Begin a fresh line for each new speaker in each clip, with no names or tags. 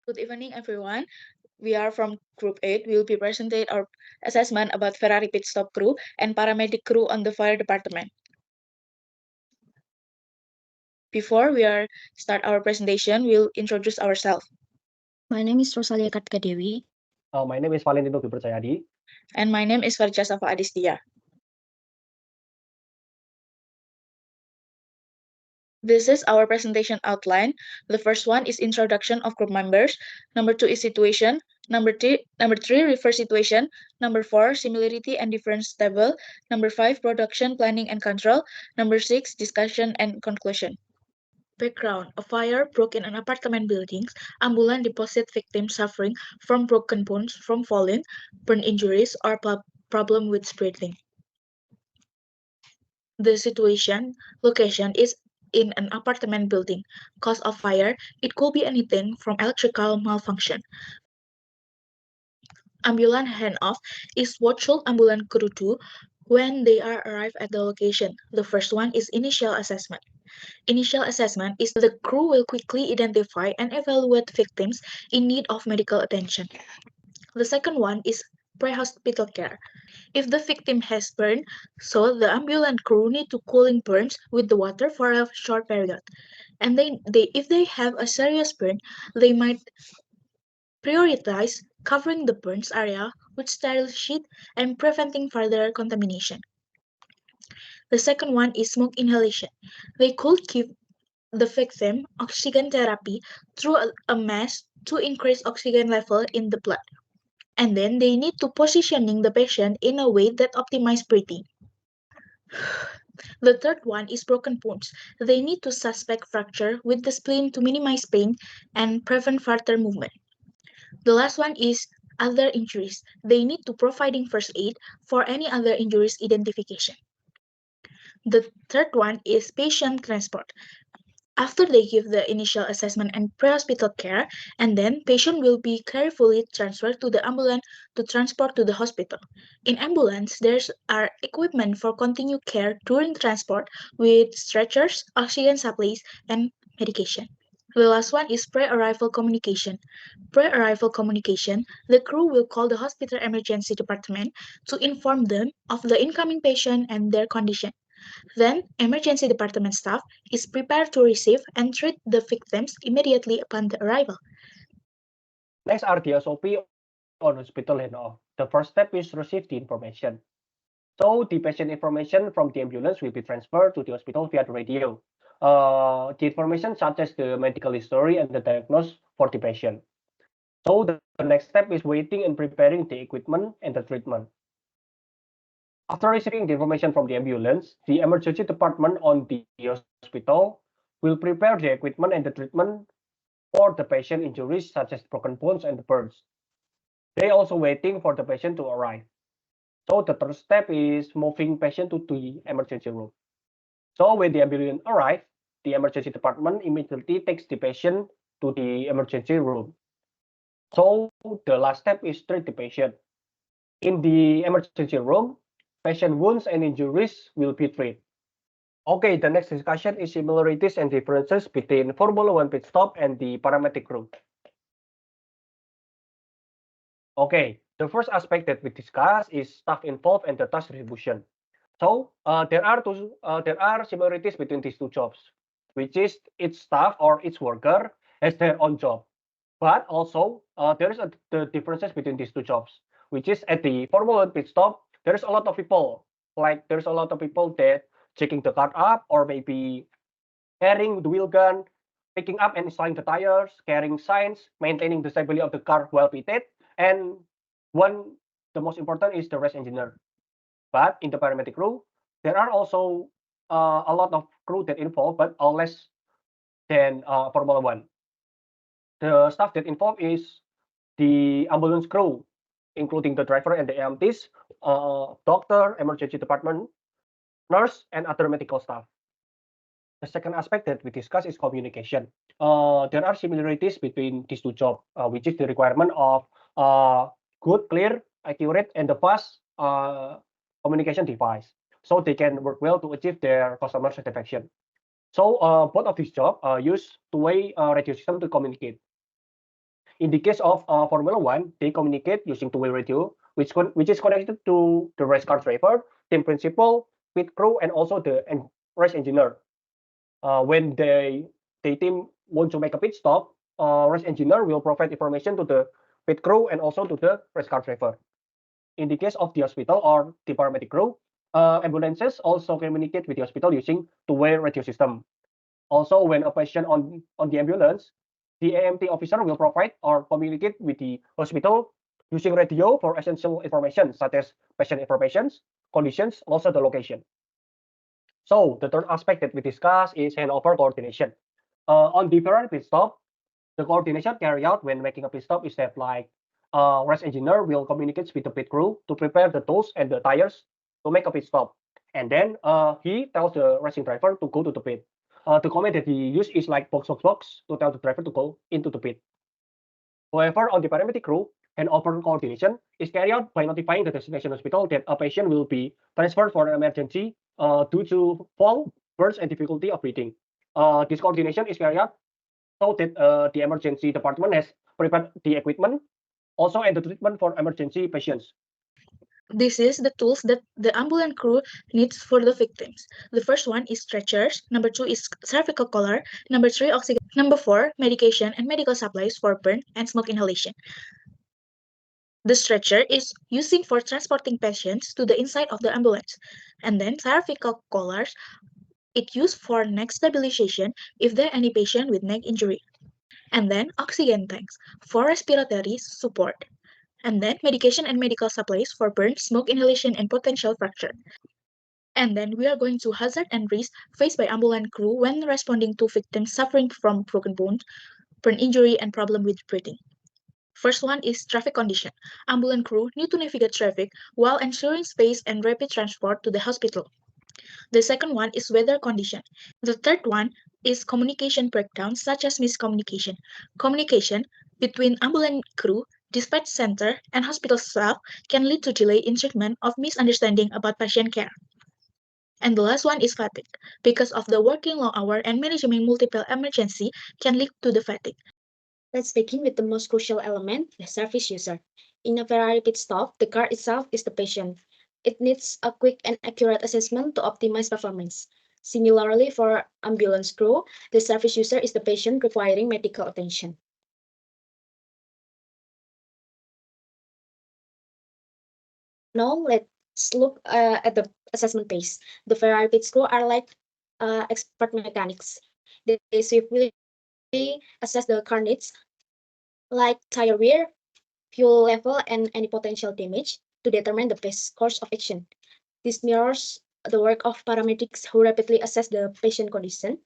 Good evening, everyone. We are from Group 8. We will be presenting our assessment about Ferrari pit stop crew and paramedic crew on the fire department. Before start our presentation, we'll introduce ourselves.
My name is Rosalia Kartikadewi.
My name is Valentino Gibrjayadi.
And my name is Farja Safa Adistia. This is our presentation outline. The first one is introduction of group members. Number 2 is situation. Number three refer situation. Number 4 similarity and difference table. Number 5 production planning and control. Number 6 discussion and conclusion. Background: a fire broke in an apartment building. Ambulance deposit victims suffering from broken bones from falling, burn injuries, or problem with breathing. The location is in an apartment building. Cause of fire: it could be anything from electrical malfunction. Ambulance handoff is what should ambulance crew do when they are arrived at the location. The first one is initial assessment. Initial assessment is the crew will quickly identify and evaluate victims in need of medical attention. The second one is pre-hospital care. If the victim has burn, so the ambulance crew need to cooling burns with the water for a short period. And if they have a serious burn, they might prioritize covering the burns area with sterile sheet and preventing further contamination. The second one is smoke inhalation. They could give the victim oxygen therapy through a mask to increase oxygen level in the blood. And then they need to positioning the patient in a way that optimize breathing. The third one is broken bones. They need to suspect fracture with the spleen to minimize pain and prevent further movement. The last one is other injuries. They need to providing first aid for any other injuries identification. The third one is patient transport. After they give the initial assessment and pre-hospital care, and then patient will be carefully transferred to the ambulance to transport to the hospital. In ambulance, there are equipment for continued care during transport with stretchers, oxygen supplies, and medication. The last one is pre-arrival communication. Pre-arrival communication, the crew will call the hospital emergency department to inform them of the incoming patient and their condition. Then, emergency department staff is prepared to receive and treat the victims immediately upon the arrival.
Next are the SOP on hospital handoff. The first step is receive the information. So the patient information from the ambulance will be transferred to the hospital via the radio. The information such as the medical history and the diagnosis for the patient. So the next step is waiting and preparing the equipment and the treatment. After receiving the information from the ambulance, the emergency department on the hospital will prepare the equipment and the treatment for the patient injuries such as broken bones and the burns. They also waiting for the patient to arrive. So the third step is moving patient to the emergency room. So when the ambulance arrives, the emergency department immediately takes the patient to the emergency room. So the last step is treat the patient. In the emergency room, patient wounds and injuries will be treated. Okay, the next discussion is similarities and differences between Formula One pit stop and the paramedic crew. Okay, the first aspect that we discuss is staff involved and the task distribution. So there are similarities between these two jobs, which is each staff or each worker has their own job. But also there is the differences between these two jobs, which is at the Formula One pit stop, there is a lot of people. Like there's a lot of people that checking the car up or maybe carrying the wheel gun, picking up and installing the tires, carrying signs, maintaining the stability of the car while pitted, and the most important is the race engineer. But in the paramedic crew, there are also a lot of crew that involved, but all less than Formula One. The staff that involved is the ambulance crew, including the driver and the EMTs, doctor, emergency department, nurse, and other medical staff. The second aspect that we discuss is communication. There are similarities between these two jobs, which is the requirement of good, clear, accurate, and the fast communication device, so they can work well to achieve their customer satisfaction. So both of these jobs use two-way radio system to communicate. In the case of Formula One, they communicate using two-way radio, which is connected to the race car driver, team principal, pit crew, and also the race engineer. When the team want to make a pit stop, race engineer will provide information to the pit crew and also to the race car driver. In the case of the hospital or the paramedic crew, ambulances also communicate with the hospital using two-way radio system. Also, when a patient on the ambulance, the AMT officer will provide or communicate with the hospital using radio for essential information such as patient information, conditions, also the location. So the third aspect that we discuss is handover coordination. On the Ferrari pit stop, the coordination carried out when making a pit stop is that like race engineer will communicate with the pit crew to prepare the tools and the tires to make a pit stop. And then he tells the racing driver to go to the pit. The comment that he used is like box to tell the driver to go into the pit. However, on the paramedic crew, handover coordination is carried out by notifying the destination hospital that a patient will be transferred for an emergency due to fall, burns, and difficulty of breathing. This coordination is carried out so that the emergency department has prepared the equipment, also and the treatment for emergency patients.
This is the tools that the ambulance crew needs for the victims. The first one is stretchers, number 2 is cervical collar, number 3 oxygen, number 4 medication and medical supplies for burn and smoke inhalation. The stretcher is using for transporting patients to the inside of the ambulance. And then cervical collars, it used for neck stabilization if there any patient with neck injury. And then oxygen tanks for respiratory support. And then medication and medical supplies for burn, smoke inhalation, and potential fracture. And then we are going to hazard and risk faced by ambulance crew when responding to victims suffering from broken bones, burn injury, and problem with breathing. First one is traffic condition. Ambulance crew need to navigate traffic while ensuring space and rapid transport to the hospital. The second one is weather condition. The third one is communication breakdown, such as miscommunication. Communication between ambulance crew, dispatch center, and hospital staff can lead to delay in treatment of misunderstanding about patient care. And the last one is fatigue. Because of the working long hour and managing multiple emergency can lead to the fatigue.
Let's begin with the most crucial element, the service user. In a Ferrari pit stop, the car itself is the patient. It needs a quick and accurate assessment to optimize performance. Similarly, for ambulance crew, the service user is the patient requiring medical attention. Now let's look at the assessment phase. The Ferrari pit crew are like expert mechanics. They swiftly assess the car needs, like tire wear, fuel level, and any potential damage to determine the best course of action. This mirrors the work of paramedics who rapidly assess the patient condition.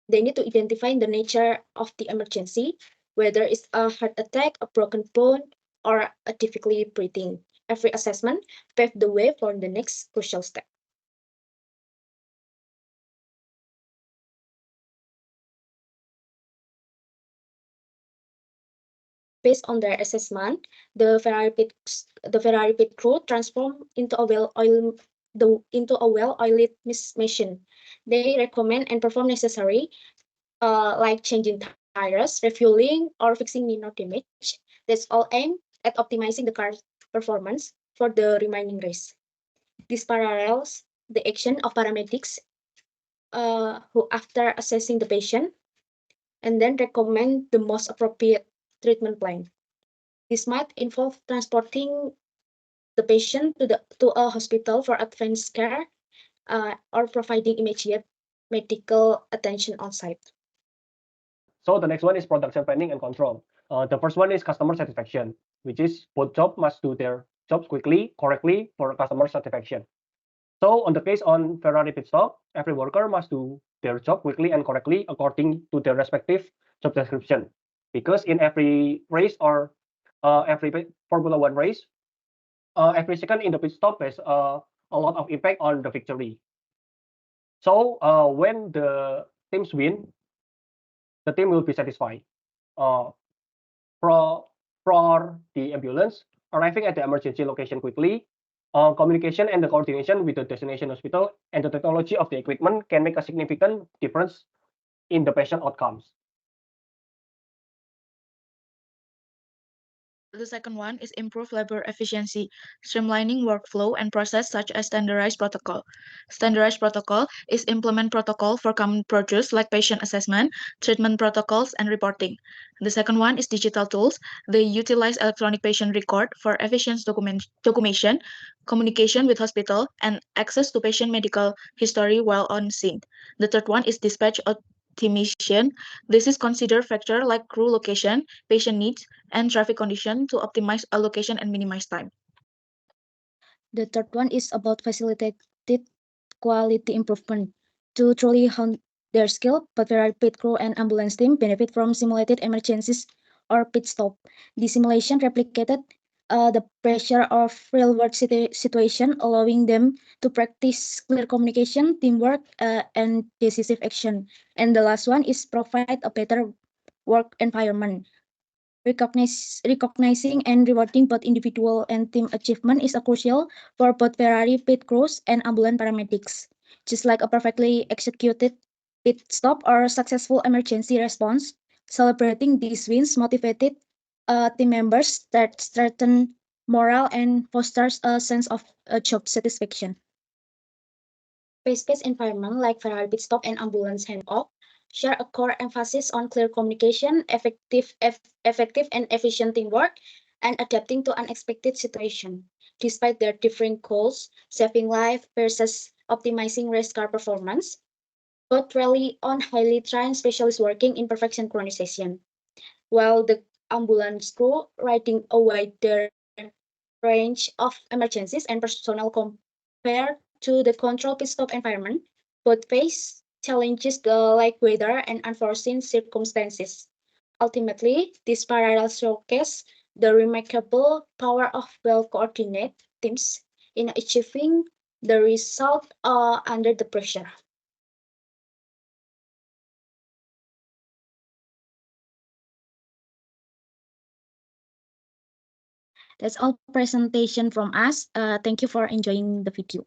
They need to identify the nature of the emergency, whether it's a heart attack, a broken bone, or a difficulty breathing. Every assessment paves the way for the next crucial step. Based on their assessment, the Ferrari pit crew transform into a well-oiled machine. They recommend and perform necessary, like changing tires, refueling, or fixing minor damage. That's all aimed at optimizing the car's performance for the remaining race. This parallels the action of paramedics, who, after assessing the patient, and then recommend the most appropriate treatment plan. This might involve transporting the patient to a hospital for advanced care, or providing immediate medical attention on site.
So the next one is production planning and control. The first one is customer satisfaction, which is both jobs must do their jobs quickly, correctly for customer satisfaction. So on the case on Ferrari pit stop, every worker must do their job quickly and correctly according to their respective job description. Because in every race or every Formula One race, every second in the pit stop has a lot of impact on the victory. So when the teams win, the team will be satisfied. For the ambulance, arriving at the emergency location quickly, communication and the coordination with the destination hospital and the technology of the equipment can make a significant difference in the patient outcomes.
The second one is improve labor efficiency, streamlining workflow and process such as standardized protocol. Standardized protocol is implement protocol for common procedures like patient assessment, treatment protocols, and reporting. The second one is digital tools. They utilize electronic patient record for efficient documentation, communication with hospital, and access to patient medical history while on scene. The third one is dispatch optimization. This is consider factor like crew location, patient needs, and traffic condition to optimize allocation and minimize time.
The third one is about facilitated quality improvement. To truly hone their skill, but Ferrari pit crew and ambulance team benefit from simulated emergencies or pit stop. The simulation replicated the pressure of real-world situation, allowing them to practice clear communication, teamwork, and decisive action. And the last one is provide a better work environment. Recognizing and rewarding both individual and team achievement is a crucial for both Ferrari pit crews and ambulance paramedics. Just like a perfectly executed pit stop or successful emergency response, celebrating these wins motivated team members that strengthen morale and fosters a sense of job satisfaction. Fast-paced environment like Ferrari pit stop and ambulance handoff share a core emphasis on clear communication, effective and efficient teamwork, and adapting to unexpected situations. Despite their differing goals, saving life versus optimizing race car performance, both rely on highly trained specialists working in perfect synchronization. While the ambulance crew riding a wider range of emergencies and personnel compared to the control pit stop environment, both face challenges like weather and unforeseen circumstances. Ultimately, this parallel showcase the remarkable power of well-coordinated teams in achieving the result under the pressure. That's all presentation from us. Thank you for enjoying the video.